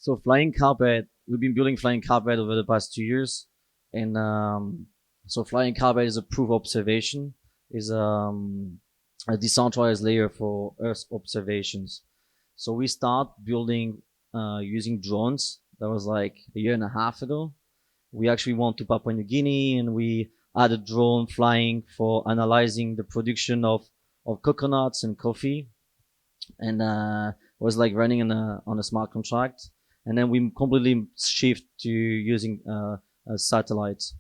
So Flyingcarpet, we've been building Flyingcarpet over the past 2 years, and so Flyingcarpet is a proof observation, is a decentralized layer for Earth observations. So we start building using drones. That was like a year and a half ago. We actually went to Papua New Guinea and we had a drone flying for analyzing the production of coconuts and coffee, and was like running on a smart contract. And then we completely shift to using satellites.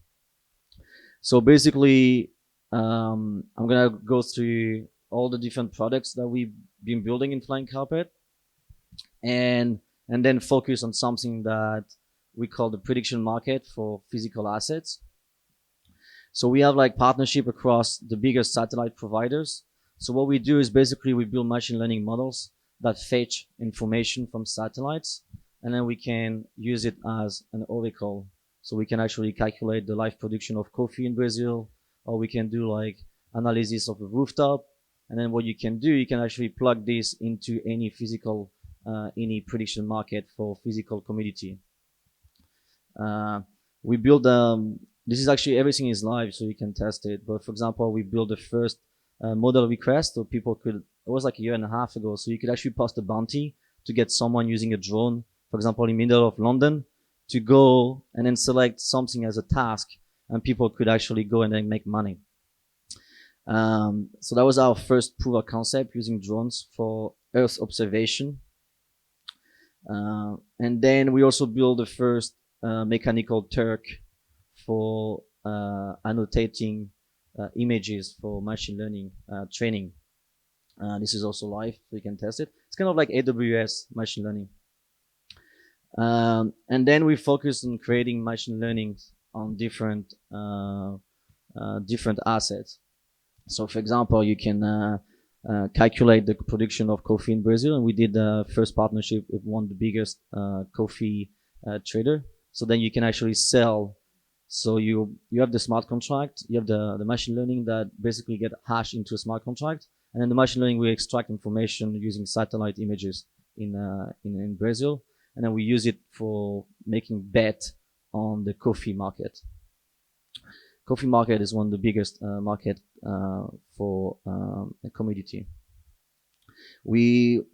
So basically, I'm gonna go through all the different products that we've been building in Flyingcarpet, and and then focus on something that we call the prediction market for physical assets. So we have like partnership across the biggest satellite providers. So what we do is basically we build machine learning models that fetch information from satellites, and then we can use it as an oracle. So we can actually calculate the live production of coffee in Brazil, or we can do like analysis of a rooftop. And then what you can do, you can actually plug this into any physical, any prediction market for physical commodity. Uh, we build this is actually everything is live, so you can test it. But for example, we built the first model request, so people could. It was like a year and a half ago, so you could actually post a bounty to get someone using a drone, for example, in the middle of London, to go and then select something as a task, and people could actually go and then make money. So that was our first proof of concept using drones for Earth observation. And then we also built the first mechanical Turk for annotating images for machine learning training. This is also live, so you can test it. It's kind of like AWS machine learning. And then we focus on creating machine learning on different assets. So for example, you can calculate the production of coffee in Brazil, and we did the first partnership with one of the biggest coffee trader. So then you can actually sell. So you have the smart contract, you have the machine learning that basically get hashed into a smart contract, and then the machine learning will extract information using satellite images in Brazil, and then we use it for making bet on the coffee market. Coffee market is one of the biggest market for a commodity. We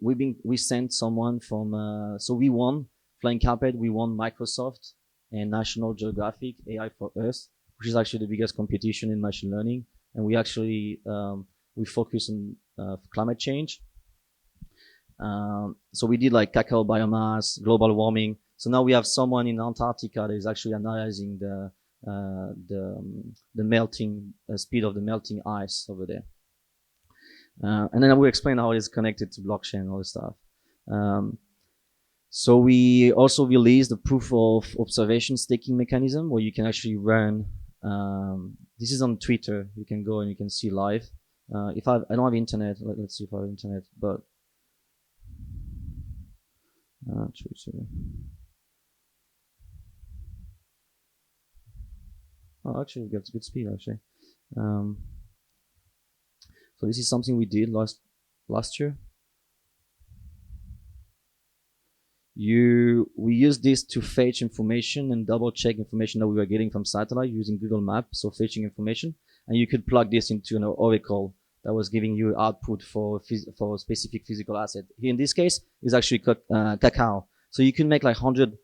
sent someone from so we won Flyingcarpet, we won Microsoft and National Geographic AI for Earth, which is actually the biggest competition in machine learning, and we actually we focus on climate change. So we did like cacao biomass, global warming. So now we have someone in Antarctica that is actually analyzing the melting speed of the melting ice over there. And then I will explain how it is connected to blockchain and all this stuff. So we also released the proof of observation staking mechanism where you can actually run. This is on Twitter. You can go and you can see live. I don't have internet. Let's see if I have internet, but Twitter. Oh, actually, we got good speed actually. So this is something we did last year. We use this to fetch information and double check information that we were getting from satellite using Google Maps, so fetching information, and you could plug this into an oracle that was giving you output for a specific physical asset. Here in this case, is actually cacao. So you can make like 100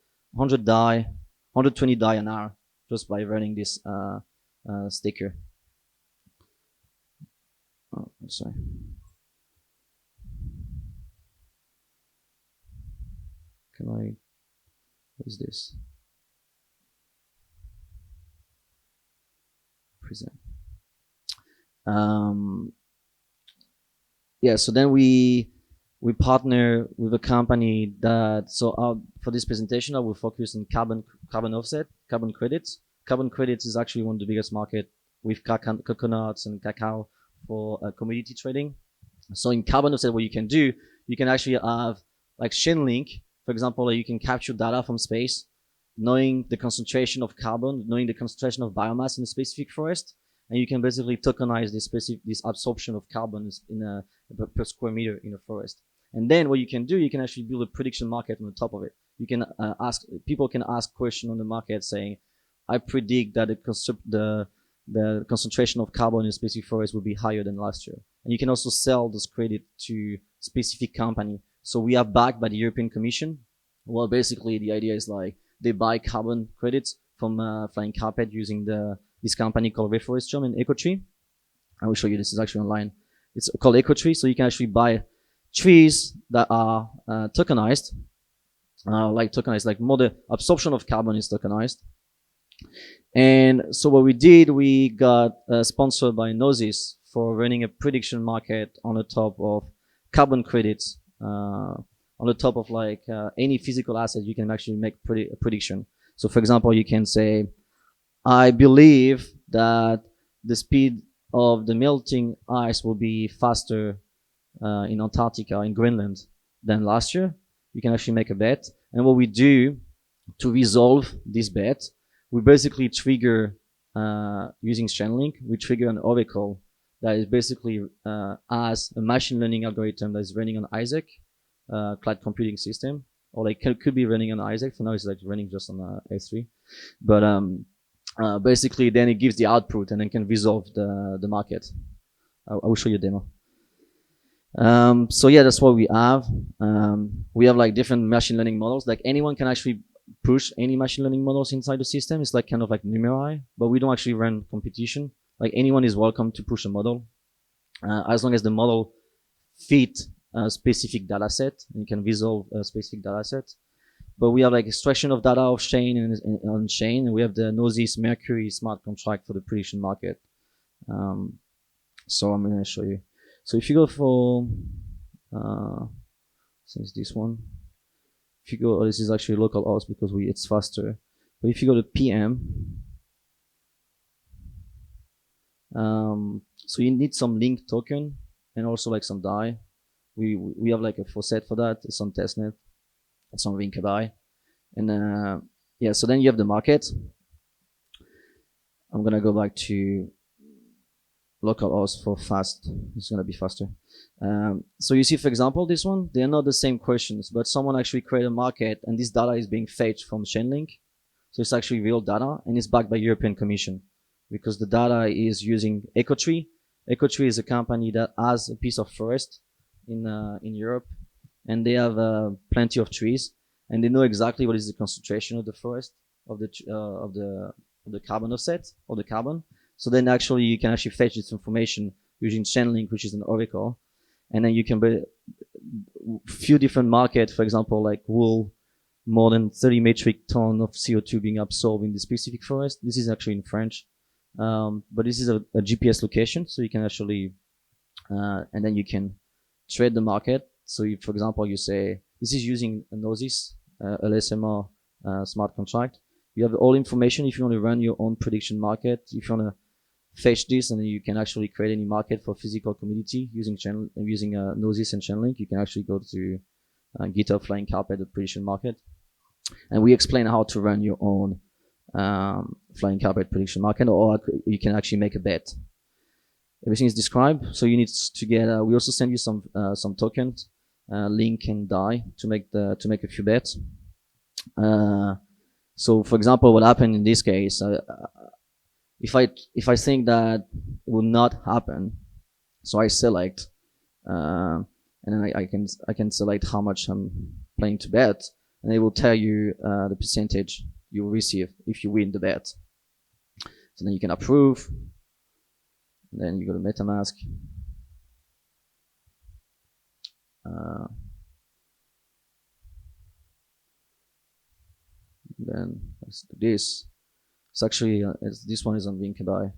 die, 120 die an hour just by running this sticker. Oh, I'm sorry. Can I? What is this? Present. Yeah. So then we partner with a company that for this presentation I will focus on carbon offset, carbon credits. Carbon credits is actually one of the biggest market with coconuts and cacao for commodity trading. So in carbon offset, what you can do, you can actually have like Chainlink. For example, you can capture data from space, knowing the concentration of carbon, knowing the concentration of biomass in a specific forest, and you can basically tokenize this absorption of carbon in per square meter in a forest. And then what you can do, you can actually build a prediction market on the top of it. You can people can ask questions on the market saying, I predict that the concentration of carbon in a specific forest will be higher than last year. And you can also sell this credit to specific company. So we are backed by the European Commission. Well, basically the idea is like they buy carbon credits from Flyingcarpet using this company called Reforestation and EcoTree. I will show you, this is actually online. It's called EcoTree, so you can actually buy trees that are tokenized, like more the absorption of carbon is tokenized. And so what we did, we got sponsored by Gnosis for running a prediction market on the top of carbon credits, on the top of like any physical asset. You can actually make a prediction. So for example, you can say, I believe that the speed of the melting ice will be faster in Antarctica, in Greenland, than last year. You can actually make a bet. And what we do to resolve this bet, we basically trigger, using Chainlink, we trigger an oracle that is basically as a machine learning algorithm that is running on Isaac, cloud computing system, or like could be running on Isaac. For now, it's like running just on S3. But basically, then it gives the output and then can resolve the market. I will show you a demo. So yeah, that's what we have. We have like different machine learning models. Like anyone can actually push any machine learning models inside the system. It's like kind of like numeri, but we don't actually run competition. Like anyone is welcome to push a model, as long as the model fit a specific data set and you can resolve a specific data set. But we have like extraction of data off chain and on chain, and we have the Gnosis Mercury smart contract for the prediction market. So I'm going to show you. So if you go for, since this one, if you go, this is actually local host because it's faster. But if you go to PM, so you need some link token and also like some DAI. We have like a faucet for that. It's on testnet. It's on Rinkabai. And yeah, so then you have the market. I'm gonna go back to localhost for fast. It's gonna be faster. So you see, for example, this one, they are not the same questions, but someone actually created a market and this data is being fetched from Chainlink. So it's actually real data and it's backed by European Commission because the data is using EcoTree. EcoTree is a company that has a piece of forest in Europe, and they have plenty of trees, and they know exactly what is the concentration of the forest of the carbon offset or the carbon. So then actually you can actually fetch this information using Chainlink, which is an oracle, and then you can build a few different markets. For example, like wool, more than 30 metric ton of CO2 being absorbed in the specific forest. This is actually in French, but this is a GPS location, so you can actually and then you can trade the market. So if, for example, you say, this is using a Gnosis, LSMR smart contract. You have all information if you want to run your own prediction market. If you want to fetch this, and then you can actually create any market for physical commodity using Gnosis and Chainlink. You can actually go to GitHub Flyingcarpet, the prediction market. And we explain how to run your own Flyingcarpet prediction market, or you can actually make a bet. Everything is described. So you need to get. We also send you some tokens, link and DAI to make a few bets. So for example, what happened in this case, if I think that it will not happen, so I select, and then I can select how much I'm planning to bet, and it will tell you the percentage you will receive if you win the bet. So then you can approve. Then you go to MetaMask. Then let's do this. It's actually this one is on Rinkabai.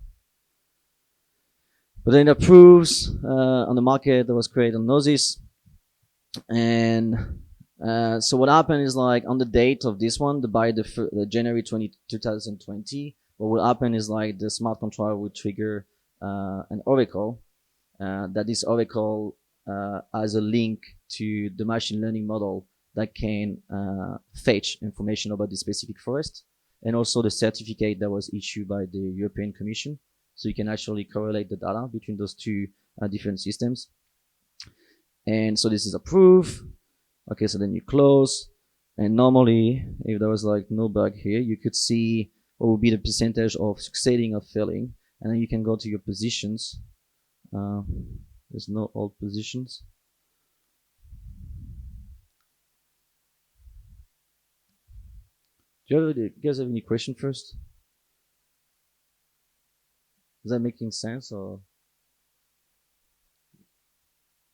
But then it approves on the market that was created on Gnosis. And so what happened is, like, on the date of this one, by the January 2020, what will happen is, like, the smart contract will trigger an oracle, that this oracle has a link to the machine learning model that can fetch information about the specific forest, and also the certificate that was issued by the European Commission. So you can actually correlate the data between those two different systems. And so this is approved. Okay, so then you close. And normally, if there was like no bug here, you could see what would be the percentage of succeeding or failing. And then you can go to your positions. There's no old positions. Do you guys have any question first? Is that making sense or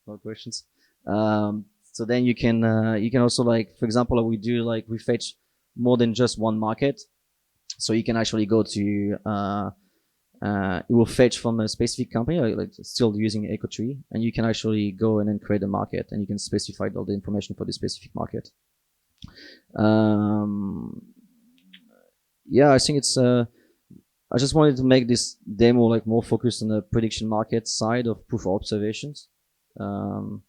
no questions? So then you can also, like, for example, like we do, like we fetch more than just one market. So you can actually go to it will fetch from a specific company, like still using EcoTree, and you can actually go and then create a market, and you can specify all the information for the specific market. Um, yeah, I think it's. I just wanted to make this demo like more focused on the prediction market side of proof of observations. Um,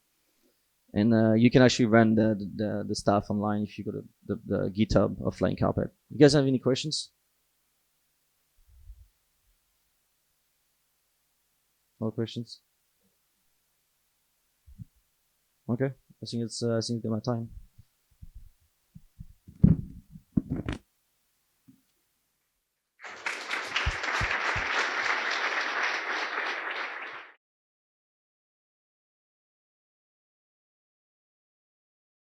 and you can actually run the stuff online if you go to the GitHub of Flyingcarpet. You guys have any questions? No questions? Okay, I think it's my time.